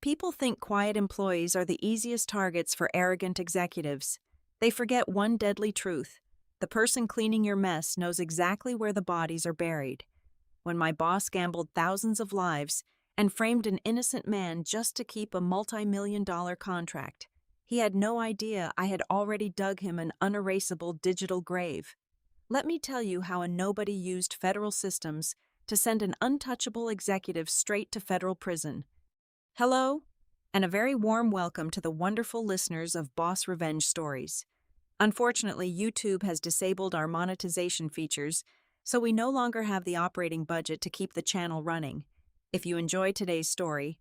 People think quiet employees are the easiest targets for arrogant executives. They forget one deadly truth. The person cleaning your mess knows exactly where the bodies are buried. When my boss gambled thousands of lives and framed an innocent man just to keep a multi-million-dollar contract, he had no idea I had already dug him an unerasable digital grave. Let me tell you how a nobody used federal systems to send an untouchable executive straight to federal prison. Hello, and a very warm welcome to the wonderful listeners of Boss Revenge Stories. Unfortunately, YouTube has disabled our monetization features, so we no longer have the operating budget to keep the channel running. If you enjoy today's story,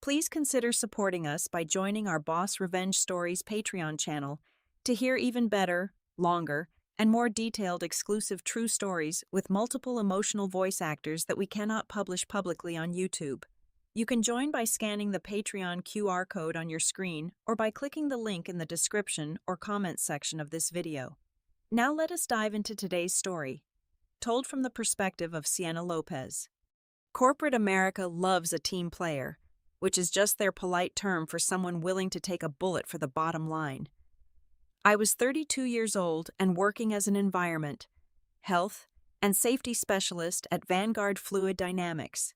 please consider supporting us by joining our Boss Revenge Stories Patreon channel to hear even better, longer, and more detailed exclusive true stories with multiple emotional voice actors that we cannot publish publicly on YouTube. You can join by scanning the Patreon QR code on your screen or by clicking the link in the description or comments section of this video. Now let us dive into today's story, told from the perspective of Sienna Lopez. Corporate America loves a team player, which is just their polite term for someone willing to take a bullet for the bottom line. I was 32 years old and working as an environment, health, and safety specialist at Vanguard Fluid Dynamics.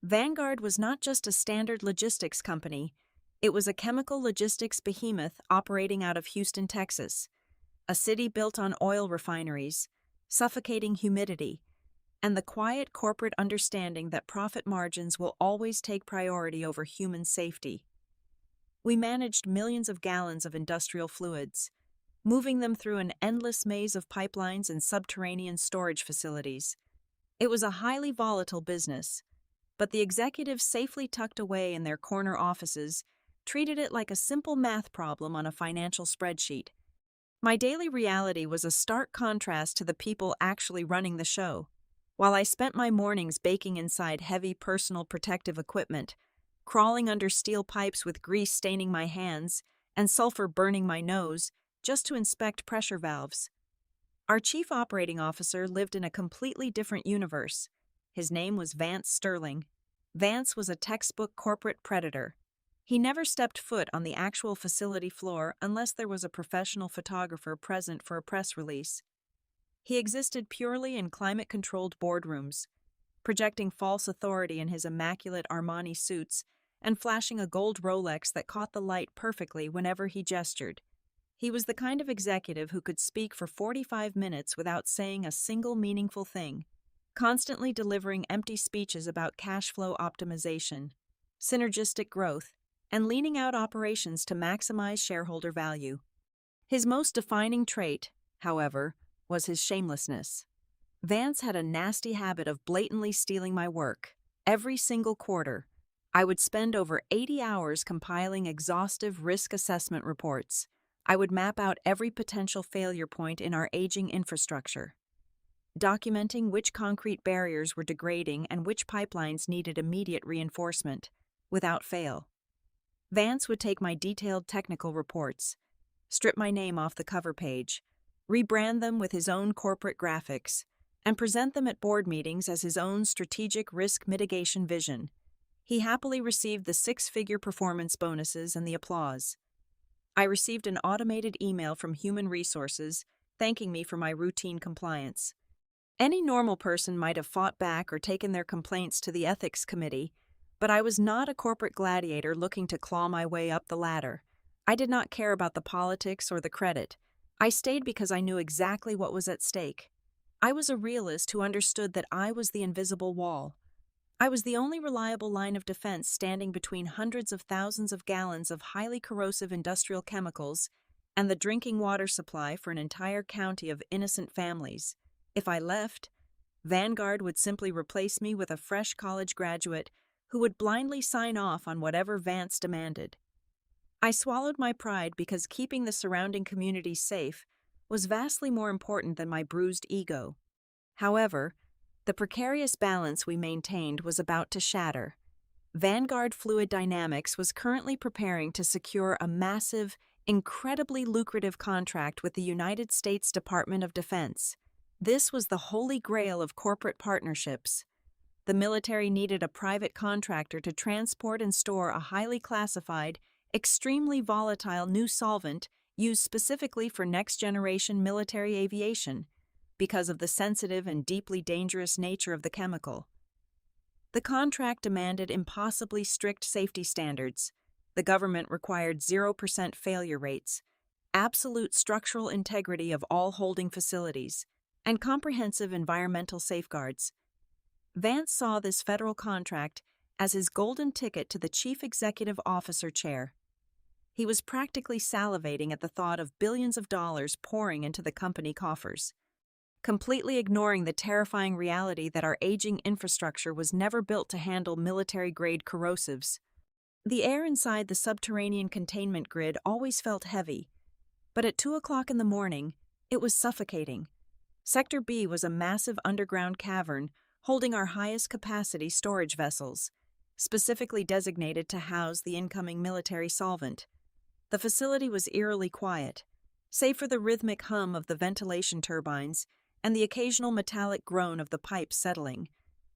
Vanguard was not just a standard logistics company, it was a chemical logistics behemoth operating out of Houston, Texas, a city built on oil refineries, suffocating humidity, and the quiet corporate understanding that profit margins will always take priority over human safety. We managed millions of gallons of industrial fluids, moving them through an endless maze of pipelines and subterranean storage facilities. It was a highly volatile business, but the executives safely tucked away in their corner offices treated it like a simple math problem on a financial spreadsheet. My daily reality was a stark contrast to the people actually running the show. While I spent my mornings baking inside heavy personal protective equipment, crawling under steel pipes with grease staining my hands and sulfur burning my nose just to inspect pressure valves, our chief operating officer lived in a completely different universe. His name was Vance Sterling. Vance was a textbook corporate predator. He never stepped foot on the actual facility floor unless there was a professional photographer present for a press release. He existed purely in climate-controlled boardrooms, projecting false authority in his immaculate Armani suits and flashing a gold Rolex that caught the light perfectly whenever he gestured. He was the kind of executive who could speak for 45 minutes without saying a single meaningful thing, constantly delivering empty speeches about cash flow optimization, synergistic growth, and leaning out operations to maximize shareholder value. His most defining trait, however, was his shamelessness. Vance had a nasty habit of blatantly stealing my work. Every single quarter, I would spend over 80 hours compiling exhaustive risk assessment reports. I would map out every potential failure point in our aging infrastructure, documenting which concrete barriers were degrading and which pipelines needed immediate reinforcement, without fail. Vance would take my detailed technical reports, strip my name off the cover page, rebrand them with his own corporate graphics, and present them at board meetings as his own strategic risk mitigation vision. He happily received the six-figure performance bonuses and the applause. I received an automated email from Human Resources thanking me for my routine compliance. Any normal person might have fought back or taken their complaints to the ethics committee, but I was not a corporate gladiator looking to claw my way up the ladder. I did not care about the politics or the credit. I stayed because I knew exactly what was at stake. I was a realist who understood that I was the invisible wall. I was the only reliable line of defense standing between hundreds of thousands of gallons of highly corrosive industrial chemicals and the drinking water supply for an entire county of innocent families. If I left, Vanguard would simply replace me with a fresh college graduate who would blindly sign off on whatever Vance demanded. I swallowed my pride because keeping the surrounding community safe was vastly more important than my bruised ego. However, the precarious balance we maintained was about to shatter. Vanguard Fluid Dynamics was currently preparing to secure a massive, incredibly lucrative contract with the United States Department of Defense. This was the holy grail of corporate partnerships. The military needed a private contractor to transport and store a highly classified, extremely volatile new solvent used specifically for next-generation military aviation because of the sensitive and deeply dangerous nature of the chemical. The contract demanded impossibly strict safety standards. The government required 0% failure rates, absolute structural integrity of all holding facilities, and comprehensive environmental safeguards. Vance saw this federal contract as his golden ticket to the chief executive officer chair. He was practically salivating at the thought of billions of dollars pouring into the company coffers, completely ignoring the terrifying reality that our aging infrastructure was never built to handle military-grade corrosives. The air inside the subterranean containment grid always felt heavy, but at 2 o'clock in the morning, it was suffocating. Sector B was a massive underground cavern holding our highest capacity storage vessels, specifically designated to house the incoming military solvent. The facility was eerily quiet, save for the rhythmic hum of the ventilation turbines and the occasional metallic groan of the pipes settling.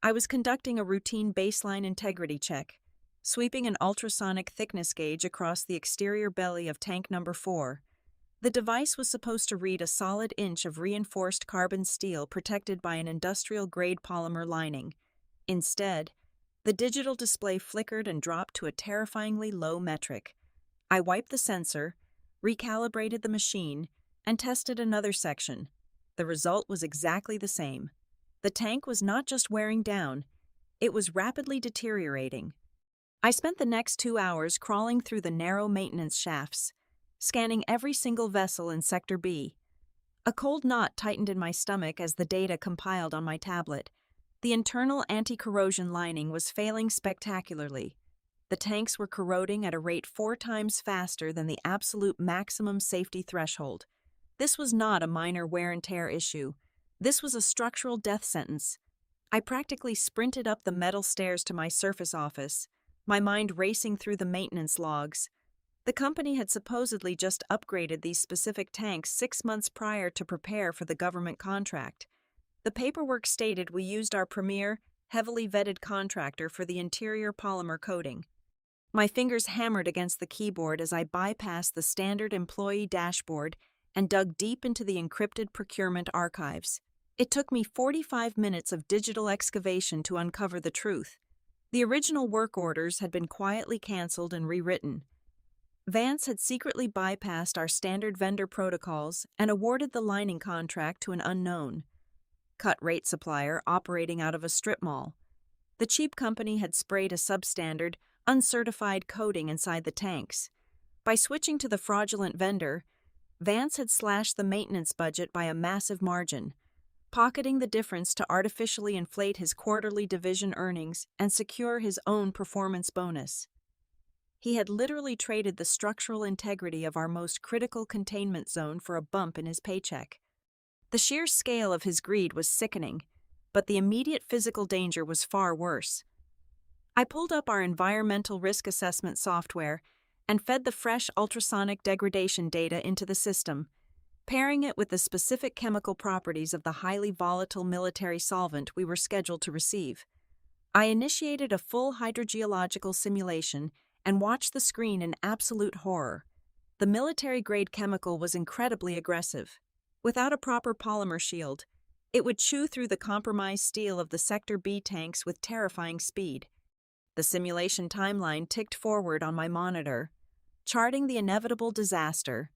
I was conducting a routine baseline integrity check, sweeping an ultrasonic thickness gauge across the exterior belly of tank number 4. The device was supposed to read a solid inch of reinforced carbon steel protected by an industrial-grade polymer lining. Instead, the digital display flickered and dropped to a terrifyingly low metric. I wiped the sensor, recalibrated the machine, and tested another section. The result was exactly the same. The tank was not just wearing down, it was rapidly deteriorating. I spent the next 2 hours crawling through the narrow maintenance shafts, scanning every single vessel in Sector B. A cold knot tightened in my stomach as the data compiled on my tablet. The internal anti-corrosion lining was failing spectacularly. The tanks were corroding at a rate 4 times faster than the absolute maximum safety threshold. This was not a minor wear and tear issue. This was a structural death sentence. I practically sprinted up the metal stairs to my surface office, my mind racing through the maintenance logs. The company had supposedly just upgraded these specific tanks 6 months prior to prepare for the government contract. The paperwork stated we used our premier, heavily vetted contractor for the interior polymer coating. My fingers hammered against the keyboard as I bypassed the standard employee dashboard and dug deep into the encrypted procurement archives. It took me 45 minutes of digital excavation to uncover the truth. The original work orders had been quietly canceled and rewritten. Vance had secretly bypassed our standard vendor protocols and awarded the lining contract to an unknown, cut-rate supplier operating out of a strip mall. The cheap company had sprayed a substandard, uncertified coating inside the tanks. By switching to the fraudulent vendor, Vance had slashed the maintenance budget by a massive margin, pocketing the difference to artificially inflate his quarterly division earnings and secure his own performance bonus. He had literally traded the structural integrity of our most critical containment zone for a bump in his paycheck. The sheer scale of his greed was sickening, but the immediate physical danger was far worse. I pulled up our environmental risk assessment software and fed the fresh ultrasonic degradation data into the system, pairing it with the specific chemical properties of the highly volatile military solvent we were scheduled to receive. I initiated a full hydrogeological simulation and watched the screen in absolute horror. The military-grade chemical was incredibly aggressive. Without a proper polymer shield, it would chew through the compromised steel of the Sector B tanks with terrifying speed. The simulation timeline ticked forward on my monitor, charting the inevitable disaster.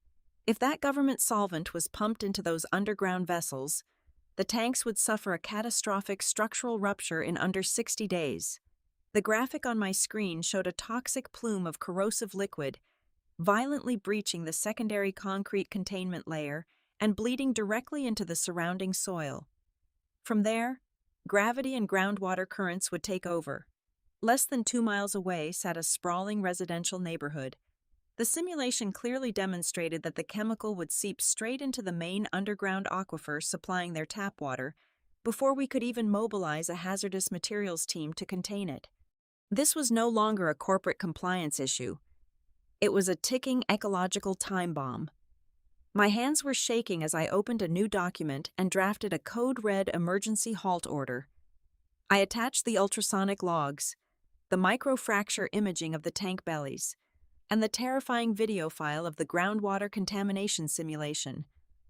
If that government solvent was pumped into those underground vessels, the tanks would suffer a catastrophic structural rupture in under 60 days. The graphic on my screen showed a toxic plume of corrosive liquid, violently breaching the secondary concrete containment layer and bleeding directly into the surrounding soil. From there, gravity and groundwater currents would take over. Less than 2 miles away sat a sprawling residential neighborhood. The simulation clearly demonstrated that the chemical would seep straight into the main underground aquifer supplying their tap water before we could even mobilize a hazardous materials team to contain it. This was no longer a corporate compliance issue. It was a ticking ecological time bomb. My hands were shaking as I opened a new document and drafted a code-red emergency halt order. I attached the ultrasonic logs, the microfracture imaging of the tank bellies, and the terrifying video file of the groundwater contamination simulation.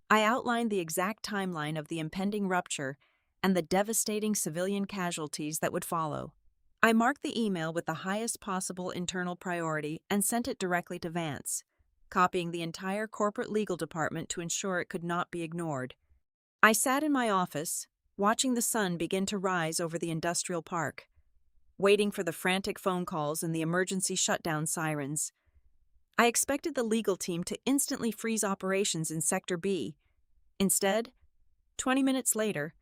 I outlined the exact timeline of the impending rupture and the devastating civilian casualties that would follow. I marked the email with the highest possible internal priority and sent it directly to Vance, copying the entire corporate legal department to ensure it could not be ignored. I sat in my office, watching the sun begin to rise over the industrial park, waiting for the frantic phone calls and the emergency shutdown sirens. I expected the legal team to instantly freeze operations in Sector B. Instead, 20 minutes later,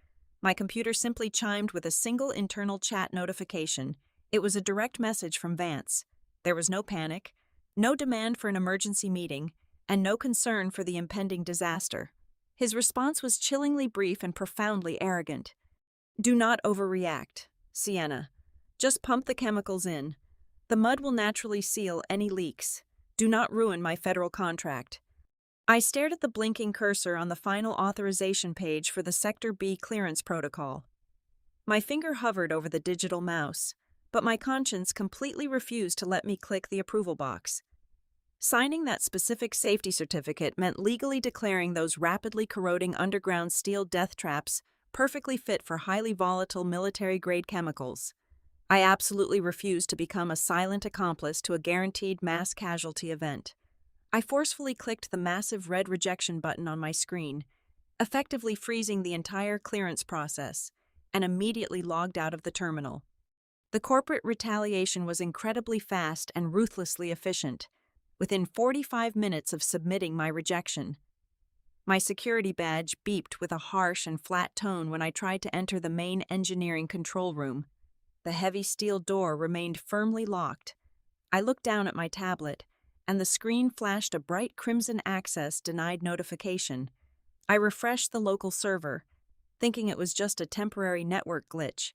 my computer simply chimed with a single internal chat notification. It was a direct message from Vance. There was no panic, no demand for an emergency meeting, and no concern for the impending disaster. His response was chillingly brief and profoundly arrogant. "Do not overreact, Sienna. Just pump the chemicals in. The mud will naturally seal any leaks. Do not ruin my federal contract." I stared at the blinking cursor on the final authorization page for the Sector B clearance protocol. My finger hovered over the digital mouse, but my conscience completely refused to let me click the approval box. Signing that specific safety certificate meant legally declaring those rapidly corroding underground steel death traps perfectly fit for highly volatile military-grade chemicals. I absolutely refused to become a silent accomplice to a guaranteed mass casualty event. I forcefully clicked the massive red rejection button on my screen, effectively freezing the entire clearance process, and immediately logged out of the terminal. The corporate retaliation was incredibly fast and ruthlessly efficient, within 45 minutes of submitting my rejection. My security badge beeped with a harsh and flat tone when I tried to enter the main engineering control room. The heavy steel door remained firmly locked. I looked down at my tablet, and the screen flashed a bright crimson access denied notification. I refreshed the local server, thinking it was just a temporary network glitch,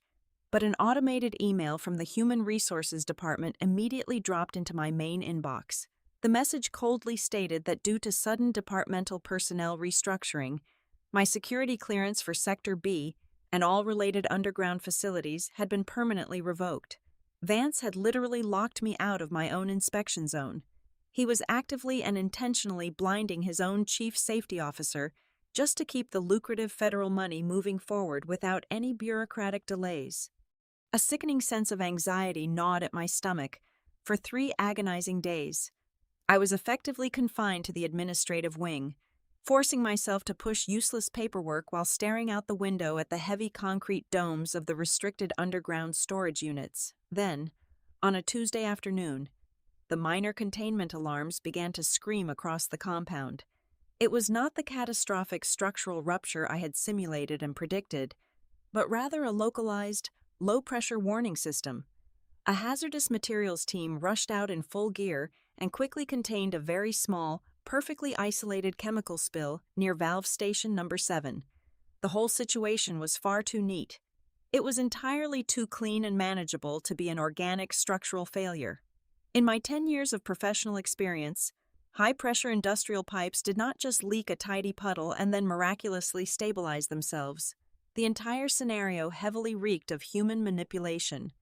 but an automated email from the Human Resources Department immediately dropped into my main inbox. The message coldly stated that due to sudden departmental personnel restructuring, my security clearance for Sector B and all related underground facilities had been permanently revoked. Vance had literally locked me out of my own inspection zone. He was actively and intentionally blinding his own chief safety officer just to keep the lucrative federal money moving forward without any bureaucratic delays. A sickening sense of anxiety gnawed at my stomach for 3 agonizing days. I was effectively confined to the administrative wing, forcing myself to push useless paperwork while staring out the window at the heavy concrete domes of the restricted underground storage units. Then, on a Tuesday afternoon, the minor containment alarms began to scream across the compound. It was not the catastrophic structural rupture I had simulated and predicted, but rather a localized, low-pressure warning system. A hazardous materials team rushed out in full gear and quickly contained a very small, perfectly isolated chemical spill near valve station number 7. The whole situation was far too neat. It was entirely too clean and manageable to be an organic structural failure. In my 10 years of professional experience, high-pressure industrial pipes did not just leak a tidy puddle and then miraculously stabilize themselves. The entire scenario heavily reeked of human manipulation.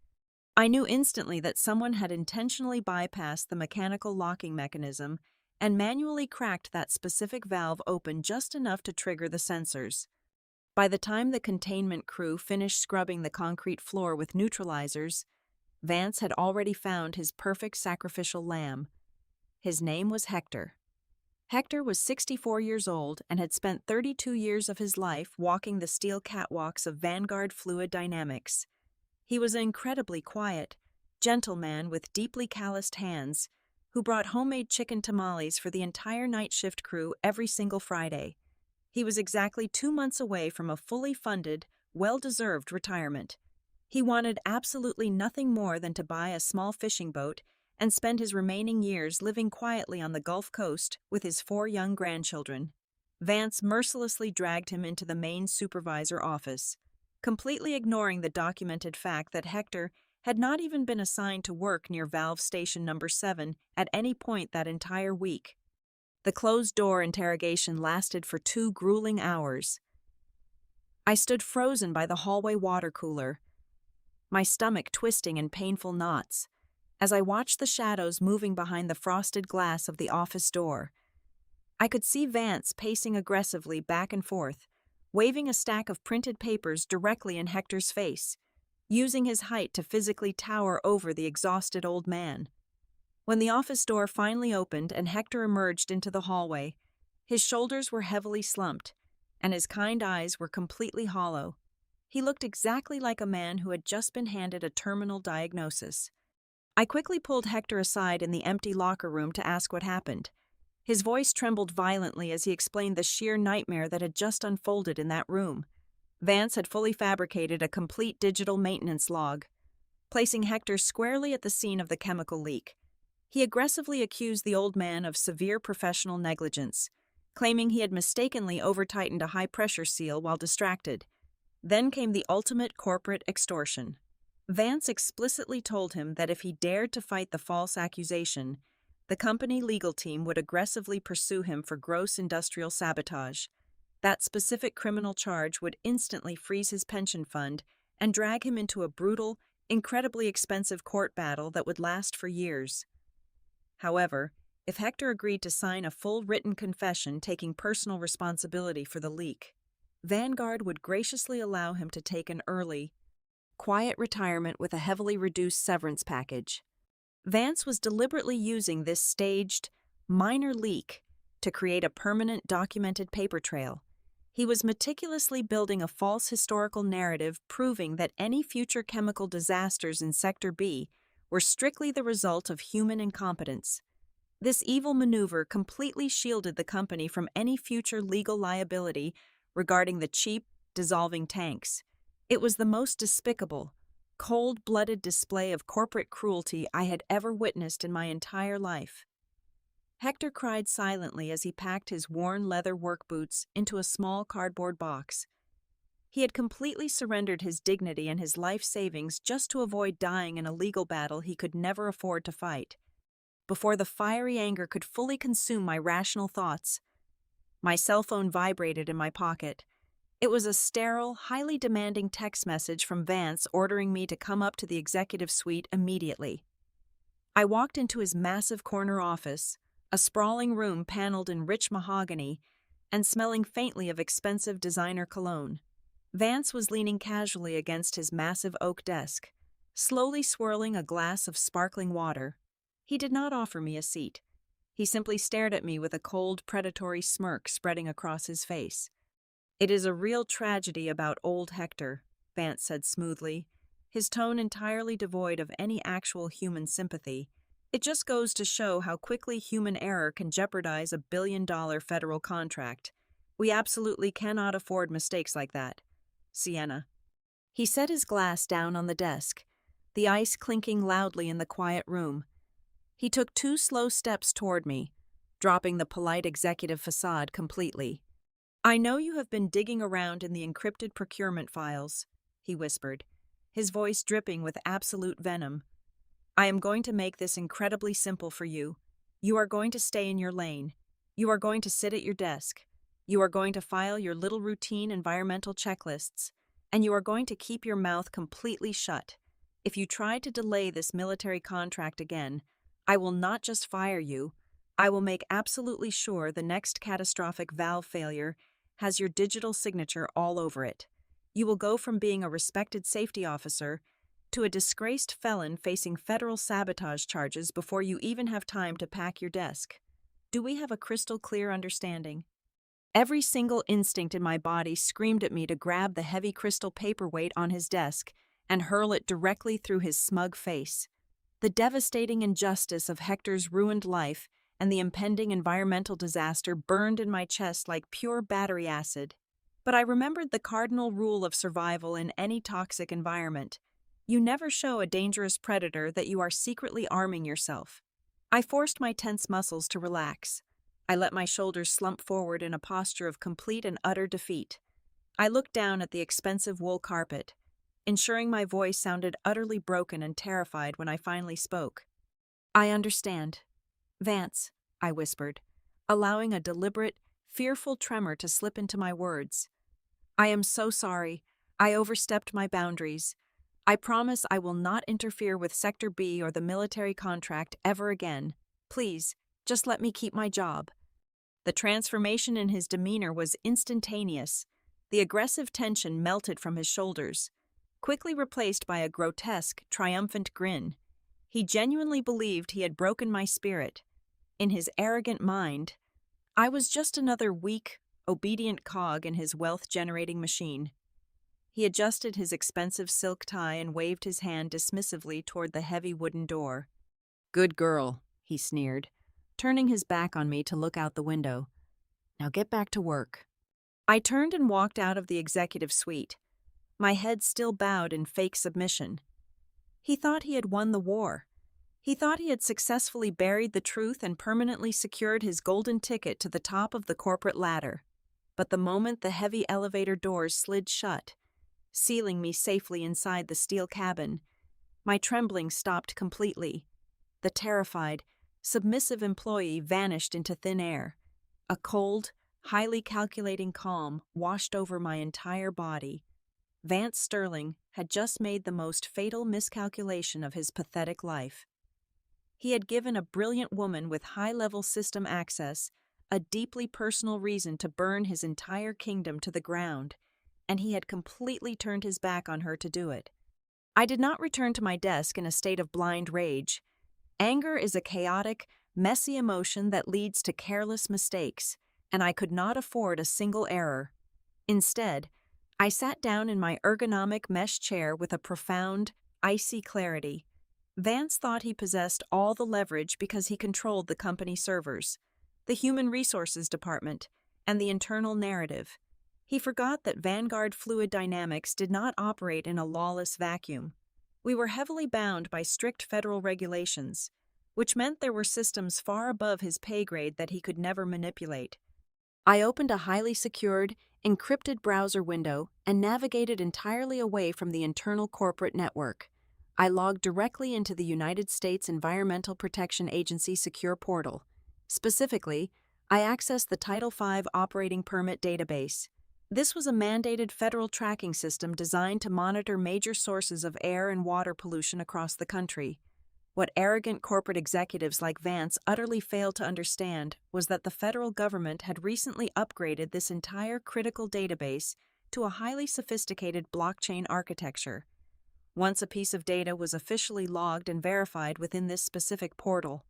I knew instantly that someone had intentionally bypassed the mechanical locking mechanism and manually cracked that specific valve open just enough to trigger the sensors. By the time the containment crew finished scrubbing the concrete floor with neutralizers, Vance had already found his perfect sacrificial lamb. His name was Hector. Hector was 64 years old and had spent 32 years of his life walking the steel catwalks of Vanguard Fluid Dynamics. He was an incredibly quiet, gentle man with deeply calloused hands who brought homemade chicken tamales for the entire night shift crew every single Friday. He was exactly 2 months away from a fully funded, well-deserved retirement. He wanted absolutely nothing more than to buy a small fishing boat and spend his remaining years living quietly on the Gulf Coast with his 4 young grandchildren. Vance mercilessly dragged him into the main supervisor office, completely ignoring the documented fact that Hector had not even been assigned to work near valve station number 7 at any point that entire week. The closed-door interrogation lasted for 2 grueling hours. I stood frozen by the hallway water cooler, my stomach twisting in painful knots. As I watched the shadows moving behind the frosted glass of the office door, I could see Vance pacing aggressively back and forth, waving a stack of printed papers directly in Hector's face, using his height to physically tower over the exhausted old man. When the office door finally opened and Hector emerged into the hallway, his shoulders were heavily slumped, and his kind eyes were completely hollow. He looked exactly like a man who had just been handed a terminal diagnosis. I quickly pulled Hector aside in the empty locker room to ask what happened. His voice trembled violently as he explained the sheer nightmare that had just unfolded in that room. Vance had fully fabricated a complete digital maintenance log, placing Hector squarely at the scene of the chemical leak. He aggressively accused the old man of severe professional negligence, claiming he had mistakenly over-tightened a high-pressure seal while distracted. Then came the ultimate corporate extortion. Vance explicitly told him that if he dared to fight the false accusation, the company legal team would aggressively pursue him for gross industrial sabotage. That specific criminal charge would instantly freeze his pension fund and drag him into a brutal, incredibly expensive court battle that would last for years. However, if Hector agreed to sign a full written confession taking personal responsibility for the leak, Vanguard would graciously allow him to take an early, quiet retirement with a heavily reduced severance package. Vance was deliberately using this staged, minor leak to create a permanent documented paper trail. He was meticulously building a false historical narrative proving that any future chemical disasters in Sector B were strictly the result of human incompetence. This evil maneuver completely shielded the company from any future legal liability regarding the cheap, dissolving tanks. It was the most despicable, cold-blooded display of corporate cruelty I had ever witnessed in my entire life. Hector cried silently as he packed his worn leather work boots into a small cardboard box. He had completely surrendered his dignity and his life savings just to avoid dying in a legal battle he could never afford to fight. Before the fiery anger could fully consume my rational thoughts, my cell phone vibrated in my pocket. It was a sterile, highly demanding text message from Vance ordering me to come up to the executive suite immediately. I walked into his massive corner office, a sprawling room paneled in rich mahogany and smelling faintly of expensive designer cologne. Vance was leaning casually against his massive oak desk, slowly swirling a glass of sparkling water. He did not offer me a seat. He simply stared at me with a cold, predatory smirk spreading across his face. "It is a real tragedy about old Hector," Vance said smoothly, his tone entirely devoid of any actual human sympathy. "It just goes to show how quickly human error can jeopardize a billion-dollar federal contract. We absolutely cannot afford mistakes like that. Sienna." He set his glass down on the desk, the ice clinking loudly in the quiet room. He took 2 slow steps toward me, dropping the polite executive facade completely. "I know you have been digging around in the encrypted procurement files," he whispered, his voice dripping with absolute venom. "I am going to make this incredibly simple for you. You are going to stay in your lane. You are going to sit at your desk. You are going to file your little routine environmental checklists, and you are going to keep your mouth completely shut. If you try to delay this military contract again, I will not just fire you, I will make absolutely sure the next catastrophic valve failure has your digital signature all over it. You will go from being a respected safety officer to a disgraced felon facing federal sabotage charges before you even have time to pack your desk. Do we have a crystal clear understanding?" Every single instinct in my body screamed at me to grab the heavy crystal paperweight on his desk and hurl it directly through his smug face. The devastating injustice of Hector's ruined life and the impending environmental disaster burned in my chest like pure battery acid. But I remembered the cardinal rule of survival in any toxic environment. You never show a dangerous predator that you are secretly arming yourself. I forced my tense muscles to relax. I let my shoulders slump forward in a posture of complete and utter defeat. I looked down at the expensive wool carpet, ensuring my voice sounded utterly broken and terrified when I finally spoke. "I understand. Vance," I whispered, allowing a deliberate, fearful tremor to slip into my words. "I am so sorry. I overstepped my boundaries. I promise I will not interfere with Sector B or the military contract ever again. Please, just let me keep my job." The transformation in his demeanor was instantaneous. The aggressive tension melted from his shoulders, quickly replaced by a grotesque, triumphant grin. He genuinely believed he had broken my spirit. In his arrogant mind, I was just another weak, obedient cog in his wealth-generating machine. He adjusted his expensive silk tie and waved his hand dismissively toward the heavy wooden door. "Good girl," he sneered, turning his back on me to look out the window. "Now get back to work." I turned and walked out of the executive suite, my head still bowed in fake submission. He thought he had won the war. He thought he had successfully buried the truth and permanently secured his golden ticket to the top of the corporate ladder. But the moment the heavy elevator doors slid shut, sealing me safely inside the steel cabin, my trembling stopped completely. The terrified, submissive employee vanished into thin air. A cold, highly calculating calm washed over my entire body. Vance Sterling had just made the most fatal miscalculation of his pathetic life. He had given a brilliant woman with high-level system access a deeply personal reason to burn his entire kingdom to the ground, and he had completely turned his back on her to do it. I did not return to my desk in a state of blind rage. Anger is a chaotic, messy emotion that leads to careless mistakes, and I could not afford a single error. Instead, I sat down in my ergonomic mesh chair with a profound, icy clarity. Vance thought he possessed all the leverage because he controlled the company servers, the human resources department, and the internal narrative. He forgot that Vanguard Fluid Dynamics did not operate in a lawless vacuum. We were heavily bound by strict federal regulations, which meant there were systems far above his pay grade that he could never manipulate. I opened a highly secured, encrypted browser window and navigated entirely away from the internal corporate network. I logged directly into the United States Environmental Protection Agency secure portal. Specifically, I accessed the Title V operating permit database. This was a mandated federal tracking system designed to monitor major sources of air and water pollution across the country. What arrogant corporate executives like Vance utterly failed to understand was that the federal government had recently upgraded this entire critical database to a highly sophisticated blockchain architecture. Once a piece of data was officially logged and verified within this specific portal,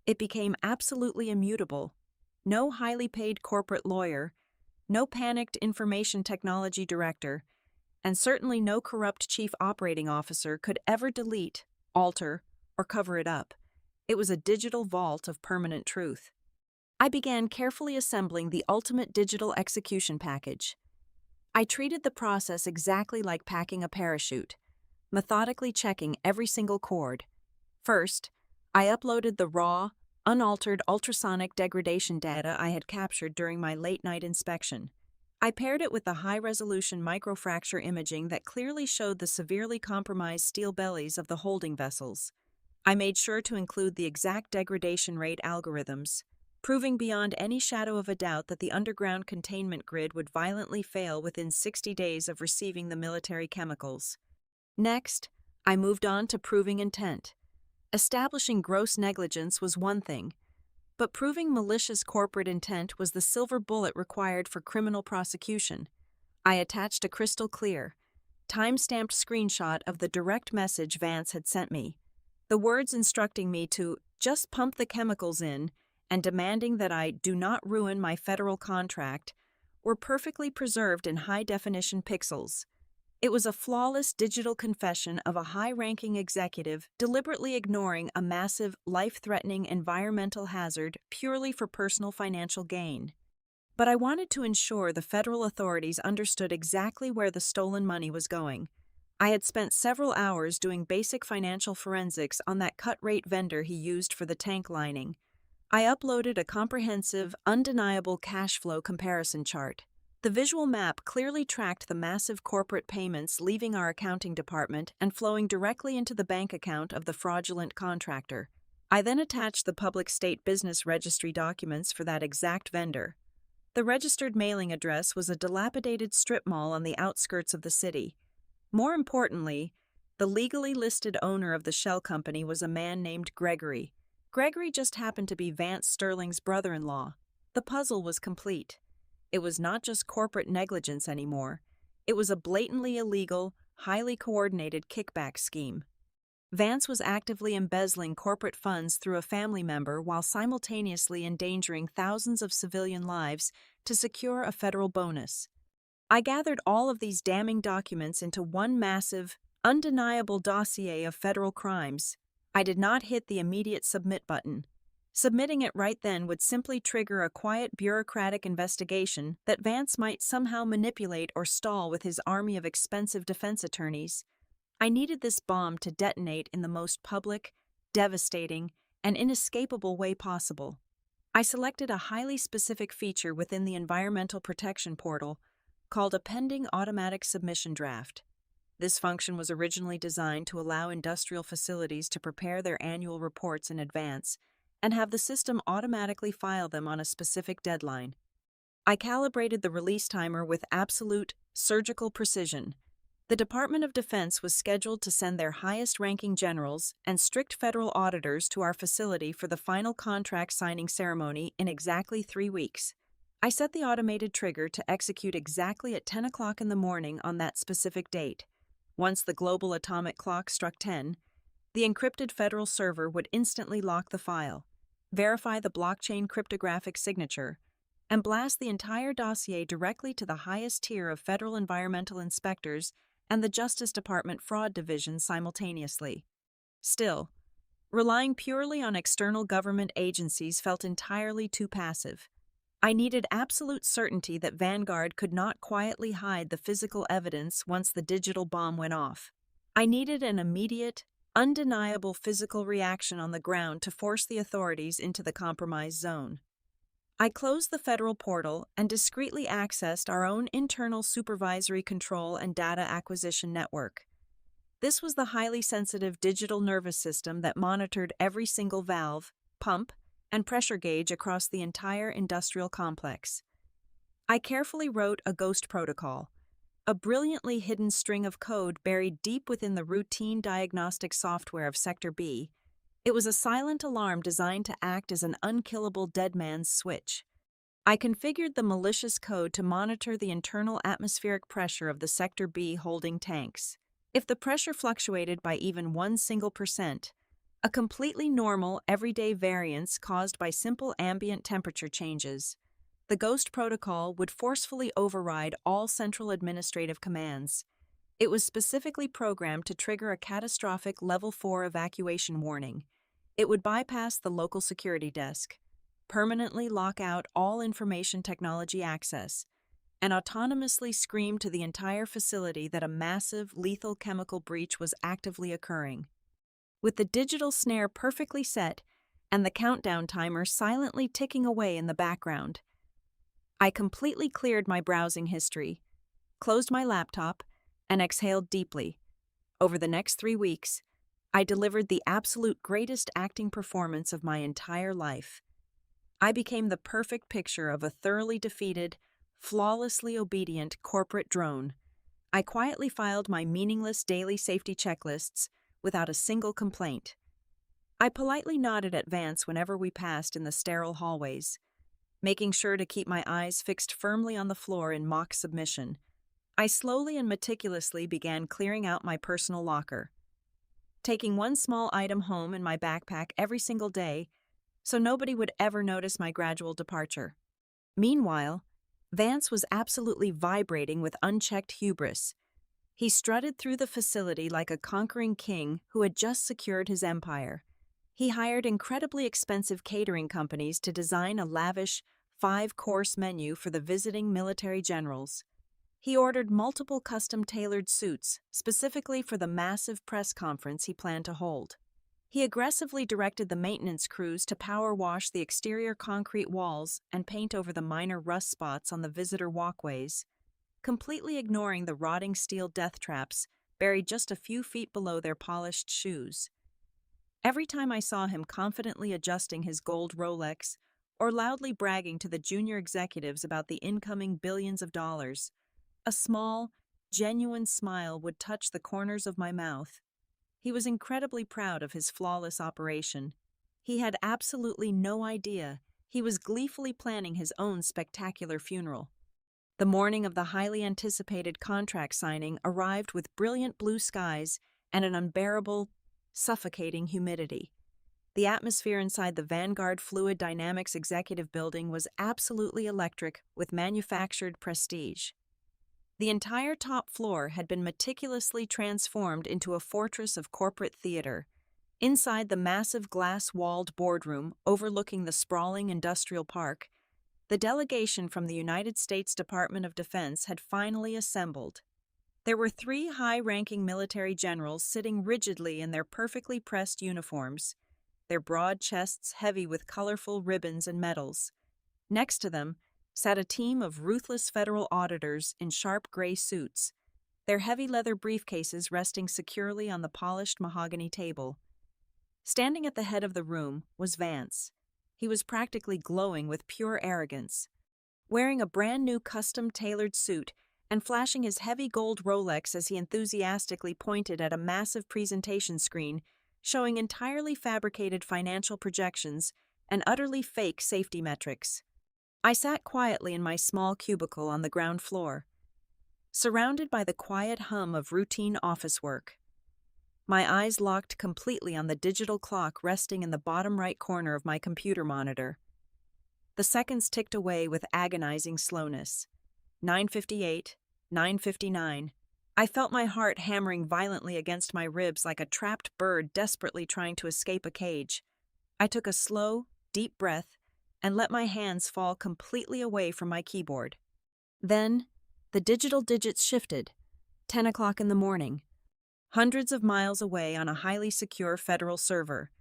it became absolutely immutable. No highly paid corporate lawyer, no panicked information technology director, and certainly no corrupt chief operating officer could ever delete, alter, or cover it up. It was a digital vault of permanent truth. I began carefully assembling the ultimate digital execution package. I treated the process exactly like packing a parachute, methodically checking every single chord. First, I uploaded the raw, unaltered ultrasonic degradation data I had captured during my late-night inspection. I paired it with the high-resolution microfracture imaging that clearly showed the severely compromised steel bellies of the holding vessels. I made sure to include the exact degradation rate algorithms, proving beyond any shadow of a doubt that the underground containment grid would violently fail within 60 days of receiving the military chemicals. Next, I moved on to proving intent. Establishing gross negligence was one thing, but proving malicious corporate intent was the silver bullet required for criminal prosecution. I attached a crystal clear, time-stamped screenshot of the direct message Vance had sent me. The words instructing me to just pump the chemicals in and demanding that I do not ruin my federal contract were perfectly preserved in high-definition pixels. It was a flawless digital confession of a high-ranking executive deliberately ignoring a massive, life-threatening environmental hazard purely for personal financial gain. But I wanted to ensure the federal authorities understood exactly where the stolen money was going. I had spent several hours doing basic financial forensics on that cut-rate vendor he used for the tank lining. I uploaded a comprehensive, undeniable cash flow comparison chart. The visual map clearly tracked the massive corporate payments leaving our accounting department and flowing directly into the bank account of the fraudulent contractor. I then attached the public state business registry documents for that exact vendor. The registered mailing address was a dilapidated strip mall on the outskirts of the city. More importantly, The legally listed owner of the shell company was a man named Gregory. Gregory just happened to be Vance Sterling's brother-in-law. The puzzle was complete. It was not just corporate negligence anymore. It was a blatantly illegal, highly coordinated kickback scheme. Vance was actively embezzling corporate funds through a family member while simultaneously endangering thousands of civilian lives to secure a federal bonus. I gathered all of these damning documents into one massive, undeniable dossier of federal crimes. I did not hit the immediate submit button. Submitting it right then would simply trigger a quiet bureaucratic investigation that Vance might somehow manipulate or stall with his army of expensive defense attorneys. I needed this bomb to detonate in the most public, devastating, and inescapable way possible. I selected a highly specific feature within the Environmental Protection Portal called a pending automatic submission draft. This function was originally designed to allow industrial facilities to prepare their annual reports in advance and have the system automatically file them on a specific deadline. I calibrated the release timer with absolute, surgical precision. The Department of Defense was scheduled to send their highest-ranking generals and strict federal auditors to our facility for the final contract signing ceremony in exactly 3 weeks. I set the automated trigger to execute exactly at 10 o'clock in the morning on that specific date. Once the global atomic clock struck 10, the encrypted federal server would instantly lock the file, verify the blockchain cryptographic signature, and blast the entire dossier directly to the highest tier of federal environmental inspectors and the Justice Department Fraud Division simultaneously. Still, relying purely on external government agencies felt entirely too passive. I needed absolute certainty that Vanguard could not quietly hide the physical evidence once the digital bomb went off. I needed an immediate, undeniable physical reaction on the ground to force the authorities into the compromised zone. I closed the federal portal and discreetly accessed our own internal supervisory control and data acquisition network. This was the highly sensitive digital nervous system that monitored every single valve, pump, and pressure gauge across the entire industrial complex. I carefully wrote a ghost protocol, a brilliantly hidden string of code buried deep within the routine diagnostic software of Sector B. It was a silent alarm designed to act as an unkillable dead man's switch. I configured the malicious code to monitor the internal atmospheric pressure of the Sector B holding tanks. If the pressure fluctuated by even 1%, a completely normal, everyday variance caused by simple ambient temperature changes, the Ghost protocol would forcefully override all central administrative commands. It was specifically programmed to trigger a catastrophic Level 4 evacuation warning. It would bypass the local security desk, permanently lock out all information technology access, and autonomously scream to the entire facility that a massive, lethal chemical breach was actively occurring. With the digital snare perfectly set and the countdown timer silently ticking away in the background, I completely cleared my browsing history, closed my laptop, and exhaled deeply. Over the next 3 weeks, I delivered the absolute greatest acting performance of my entire life. I became the perfect picture of a thoroughly defeated, flawlessly obedient corporate drone. I quietly filed my meaningless daily safety checklists without a single complaint. I politely nodded at Vance whenever we passed in the sterile hallways, making sure to keep my eyes fixed firmly on the floor in mock submission. I slowly and meticulously began clearing out my personal locker, taking one small item home in my backpack every single day so nobody would ever notice my gradual departure. Meanwhile, Vance was absolutely vibrating with unchecked hubris. He strutted through the facility like a conquering king who had just secured his empire. He hired incredibly expensive catering companies to design a lavish, 5-course menu for the visiting military generals. He ordered multiple custom-tailored suits specifically for the massive press conference he planned to hold. He aggressively directed the maintenance crews to power wash the exterior concrete walls and paint over the minor rust spots on the visitor walkways, completely ignoring the rotting steel death traps buried just a few feet below their polished shoes. Every time I saw him confidently adjusting his gold Rolex or loudly bragging to the junior executives about the incoming billions of dollars, a small, genuine smile would touch the corners of my mouth. He was incredibly proud of his flawless operation. He had absolutely no idea he was gleefully planning his own spectacular funeral. The morning of the highly anticipated contract signing arrived with brilliant blue skies and an unbearable, suffocating humidity. The atmosphere inside the Vanguard Fluid Dynamics Executive Building was absolutely electric with manufactured prestige. The entire top floor had been meticulously transformed into a fortress of corporate theater. Inside the massive glass-walled boardroom overlooking the sprawling industrial park, the delegation from the United States Department of Defense had finally assembled. There were 3 high-ranking military generals sitting rigidly in their perfectly pressed uniforms, their broad chests heavy with colorful ribbons and medals. Next to them sat a team of ruthless federal auditors in sharp gray suits, their heavy leather briefcases resting securely on the polished mahogany table. Standing at the head of the room was Vance. He was practically glowing with pure arrogance. Wearing a brand-new custom-tailored suit and flashing his heavy gold Rolex as he enthusiastically pointed at a massive presentation screen showing entirely fabricated financial projections and utterly fake safety metrics. I sat quietly in my small cubicle on the ground floor, surrounded by the quiet hum of routine office work. My eyes locked completely on the digital clock resting in the bottom right corner of my computer monitor. The seconds ticked away with agonizing slowness. 9:58, 9:59. I felt my heart hammering violently against my ribs like a trapped bird desperately trying to escape a cage. I took a slow, deep breath and let my hands fall completely away from my keyboard. Then, the digital digits shifted. 10 o'clock in the morning. Hundreds of miles away on a highly secure federal server.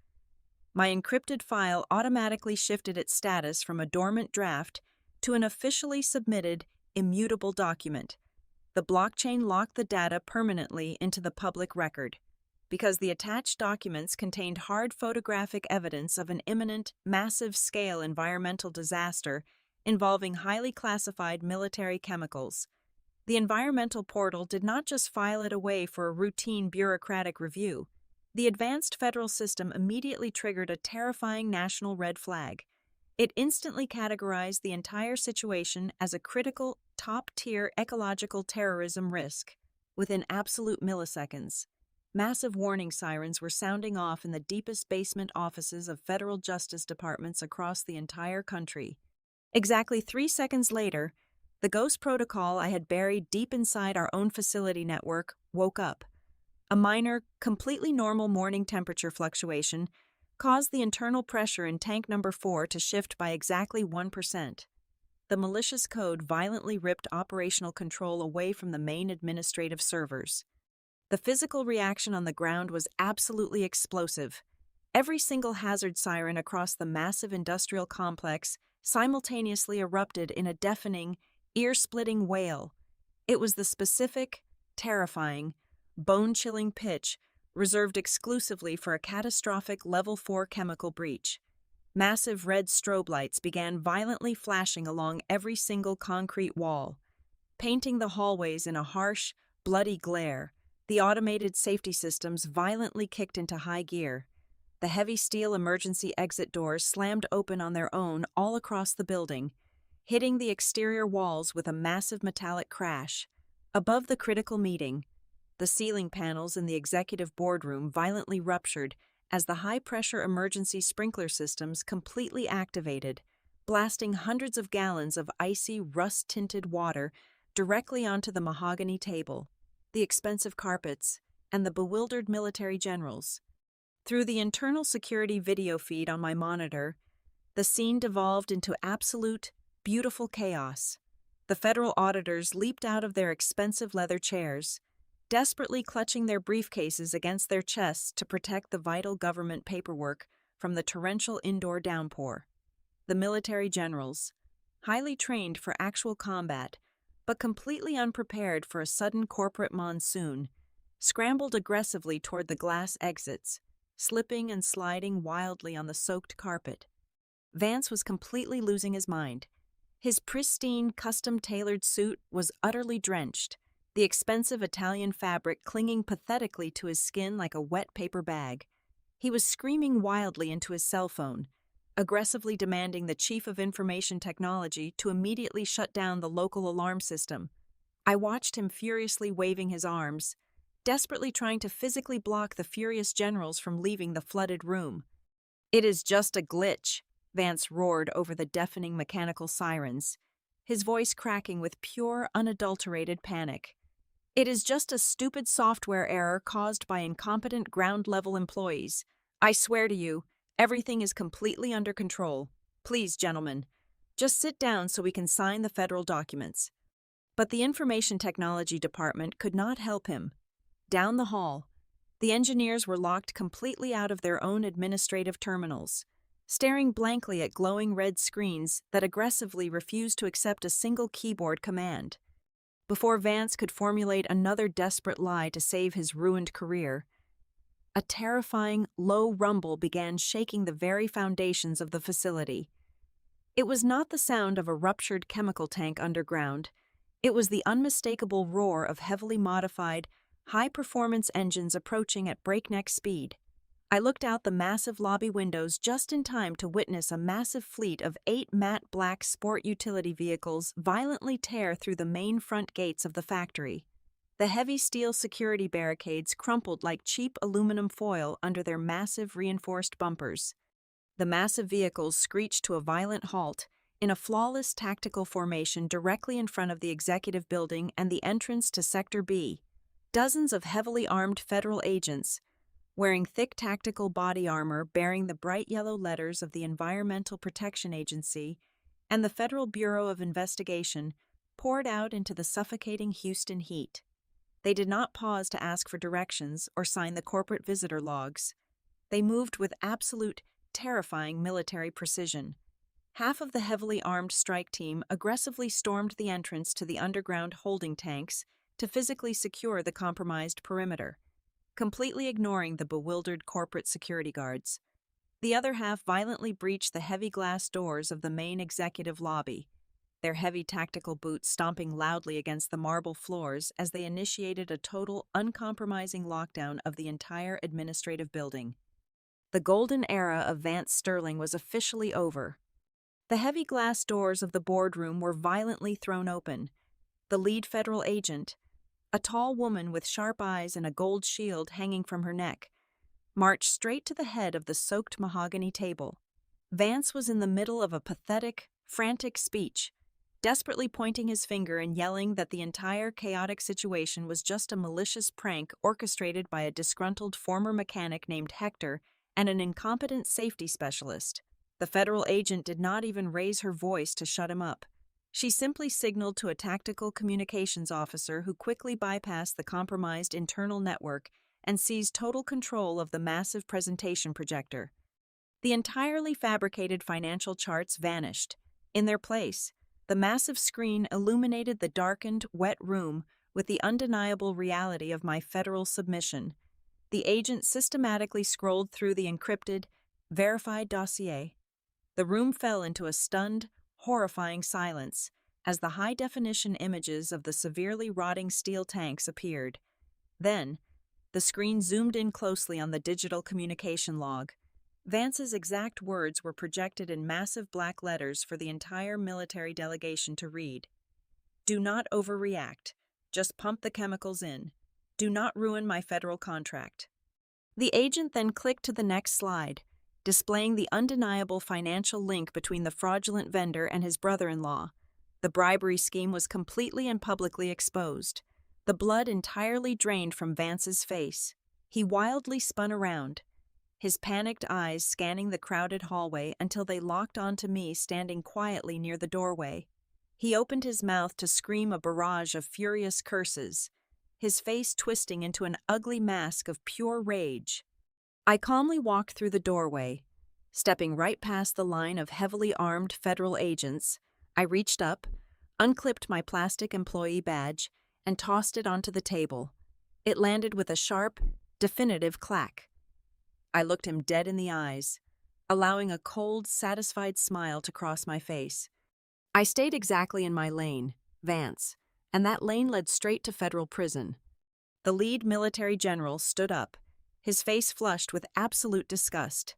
My encrypted file automatically shifted its status from a dormant draft to an officially submitted, immutable document. The blockchain locked the data permanently into the public record, because the attached documents contained hard photographic evidence of an imminent, massive-scale environmental disaster involving highly classified military chemicals. The environmental portal did not just file it away for a routine bureaucratic review. The advanced federal system immediately triggered a terrifying national red flag. It instantly categorized the entire situation as a critical, top-tier ecological terrorism risk. Within absolute milliseconds, massive warning sirens were sounding off in the deepest basement offices of federal justice departments across the entire country. Exactly 3 seconds later, the ghost protocol I had buried deep inside our own facility network woke up. A minor, completely normal morning temperature fluctuation caused the internal pressure in tank number 4 to shift by exactly 1%. The malicious code violently ripped operational control away from the main administrative servers. The physical reaction on the ground was absolutely explosive. Every single hazard siren across the massive industrial complex simultaneously erupted in a deafening, ear-splitting wail. It was the specific, terrifying, bone-chilling pitch reserved exclusively for a catastrophic Level 4 chemical breach. Massive red strobe lights began violently flashing along every single concrete wall, painting the hallways in a harsh, bloody glare. The automated safety systems violently kicked into high gear. The heavy steel emergency exit doors slammed open on their own all across the building, hitting the exterior walls with a massive metallic crash. Above the critical meeting, the ceiling panels in the executive boardroom violently ruptured as the high-pressure emergency sprinkler systems completely activated, blasting hundreds of gallons of icy, rust-tinted water directly onto the mahogany table, the expensive carpets, and the bewildered military generals. Through the internal security video feed on my monitor, the scene devolved into absolute, beautiful chaos. The federal auditors leaped out of their expensive leather chairs, desperately clutching their briefcases against their chests to protect the vital government paperwork from the torrential indoor downpour. The military generals, highly trained for actual combat, but completely unprepared for a sudden corporate monsoon, scrambled aggressively toward the glass exits, slipping and sliding wildly on the soaked carpet. Vance was completely losing his mind. His pristine, custom-tailored suit was utterly drenched, the expensive Italian fabric clinging pathetically to his skin like a wet paper bag. He was screaming wildly into his cell phone, aggressively demanding the chief of information technology to immediately shut down the local alarm system. I watched him furiously waving his arms, desperately trying to physically block the furious generals from leaving the flooded room. "It is just a glitch," Vance roared over the deafening mechanical sirens, his voice cracking with pure, unadulterated panic. "It is just a stupid software error caused by incompetent ground-level employees. I swear to you, everything is completely under control. Please, gentlemen, just sit down so we can sign the federal documents." But the Information Technology Department could not help him. Down the hall, the engineers were locked completely out of their own administrative terminals, staring blankly at glowing red screens that aggressively refused to accept a single keyboard command. Before Vance could formulate another desperate lie to save his ruined career, a terrifying, low rumble began shaking the very foundations of the facility. It was not the sound of a ruptured chemical tank underground. It was the unmistakable roar of heavily modified, high-performance engines approaching at breakneck speed. I looked out the massive lobby windows just in time to witness a massive fleet of 8 matte black sport utility vehicles violently tear through the main front gates of the factory. The heavy steel security barricades crumpled like cheap aluminum foil under their massive reinforced bumpers. The massive vehicles screeched to a violent halt in a flawless tactical formation directly in front of the executive building and the entrance to Sector B. Dozens of heavily armed federal agents, wearing thick tactical body armor bearing the bright yellow letters of the Environmental Protection Agency and the Federal Bureau of Investigation, poured out into the suffocating Houston heat. They did not pause to ask for directions or sign the corporate visitor logs. They moved with absolute, terrifying military precision. Half of the heavily armed strike team aggressively stormed the entrance to the underground holding tanks to physically secure the compromised perimeter, completely ignoring the bewildered corporate security guards. The other half violently breached the heavy glass doors of the main executive lobby, their heavy tactical boots stomping loudly against the marble floors as they initiated a total, uncompromising lockdown of the entire administrative building. The golden era of Vance Sterling was officially over. The heavy glass doors of the boardroom were violently thrown open. The lead federal agent, a tall woman with sharp eyes and a gold shield hanging from her neck, marched straight to the head of the soaked mahogany table. Vance was in the middle of a pathetic, frantic speech, desperately pointing his finger and yelling that the entire chaotic situation was just a malicious prank orchestrated by a disgruntled former mechanic named Hector and an incompetent safety specialist. The federal agent did not even raise her voice to shut him up. She simply signaled to a tactical communications officer who quickly bypassed the compromised internal network and seized total control of the massive presentation projector. The entirely fabricated financial charts vanished. In their place, the massive screen illuminated the darkened, wet room with the undeniable reality of my federal submission. The agent systematically scrolled through the encrypted, verified dossier. The room fell into a stunned, horrifying silence as the high-definition images of the severely rotting steel tanks appeared. Then, the screen zoomed in closely on the digital communication log. Vance's exact words were projected in massive black letters for the entire military delegation to read. "Do not overreact. Just pump the chemicals in. Do not ruin my federal contract." The agent then clicked to the next slide, displaying the undeniable financial link between the fraudulent vendor and his brother-in-law. The bribery scheme was completely and publicly exposed. The blood entirely drained from Vance's face. He wildly spun around, his panicked eyes scanning the crowded hallway until they locked onto me standing quietly near the doorway. He opened his mouth to scream a barrage of furious curses, his face twisting into an ugly mask of pure rage. I calmly walked through the doorway. Stepping right past the line of heavily armed federal agents, I reached up, unclipped my plastic employee badge, and tossed it onto the table. It landed with a sharp, definitive clack. I looked him dead in the eyes, allowing a cold, satisfied smile to cross my face. I stayed exactly in my lane, Vance, and that lane led straight to federal prison. The lead military general stood up, his face flushed with absolute disgust.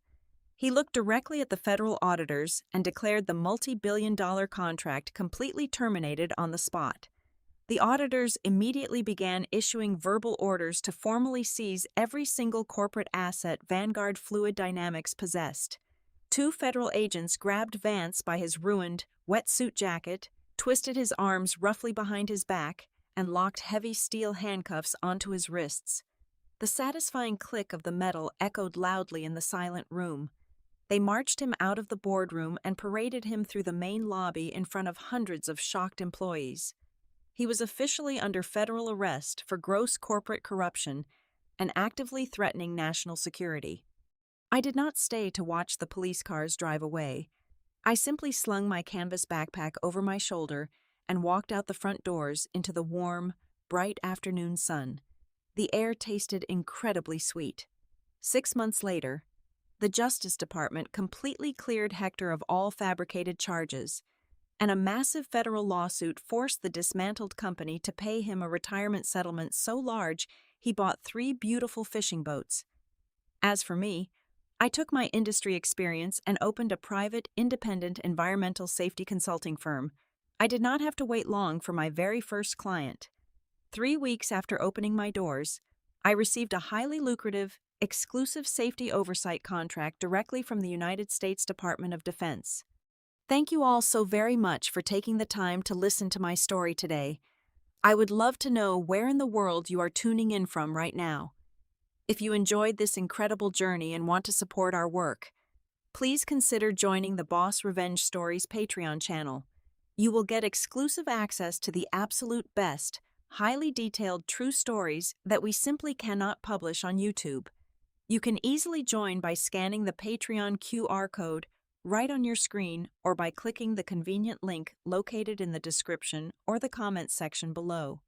He looked directly at the federal auditors and declared the multi-billion-dollar contract completely terminated on the spot. The auditors immediately began issuing verbal orders to formally seize every single corporate asset Vanguard Fluid Dynamics possessed. Two federal agents grabbed Vance by his ruined, wetsuit jacket, twisted his arms roughly behind his back, and locked heavy steel handcuffs onto his wrists. The satisfying click of the metal echoed loudly in the silent room. They marched him out of the boardroom and paraded him through the main lobby in front of hundreds of shocked employees. He was officially under federal arrest for gross corporate corruption and actively threatening national security. I did not stay to watch the police cars drive away. I simply slung my canvas backpack over my shoulder and walked out the front doors into the warm, bright afternoon sun. The air tasted incredibly sweet. 6 months later, the Justice Department completely cleared Hector of all fabricated charges, and a massive federal lawsuit forced the dismantled company to pay him a retirement settlement so large he bought 3 beautiful fishing boats. As for me, I took my industry experience and opened a private, independent environmental safety consulting firm. I did not have to wait long for my very first client. 3 weeks after opening my doors, I received a highly lucrative, exclusive safety oversight contract directly from the United States Department of Defense. Thank you all so very much for taking the time to listen to my story today. I would love to know where in the world you are tuning in from right now. If you enjoyed this incredible journey and want to support our work, please consider joining the Boss Revenge Stories Patreon channel. You will get exclusive access to the absolute best, highly detailed true stories that we simply cannot publish on YouTube. You can easily join by scanning the Patreon QR code right on your screen or by clicking the convenient link located in the description or the comments section below.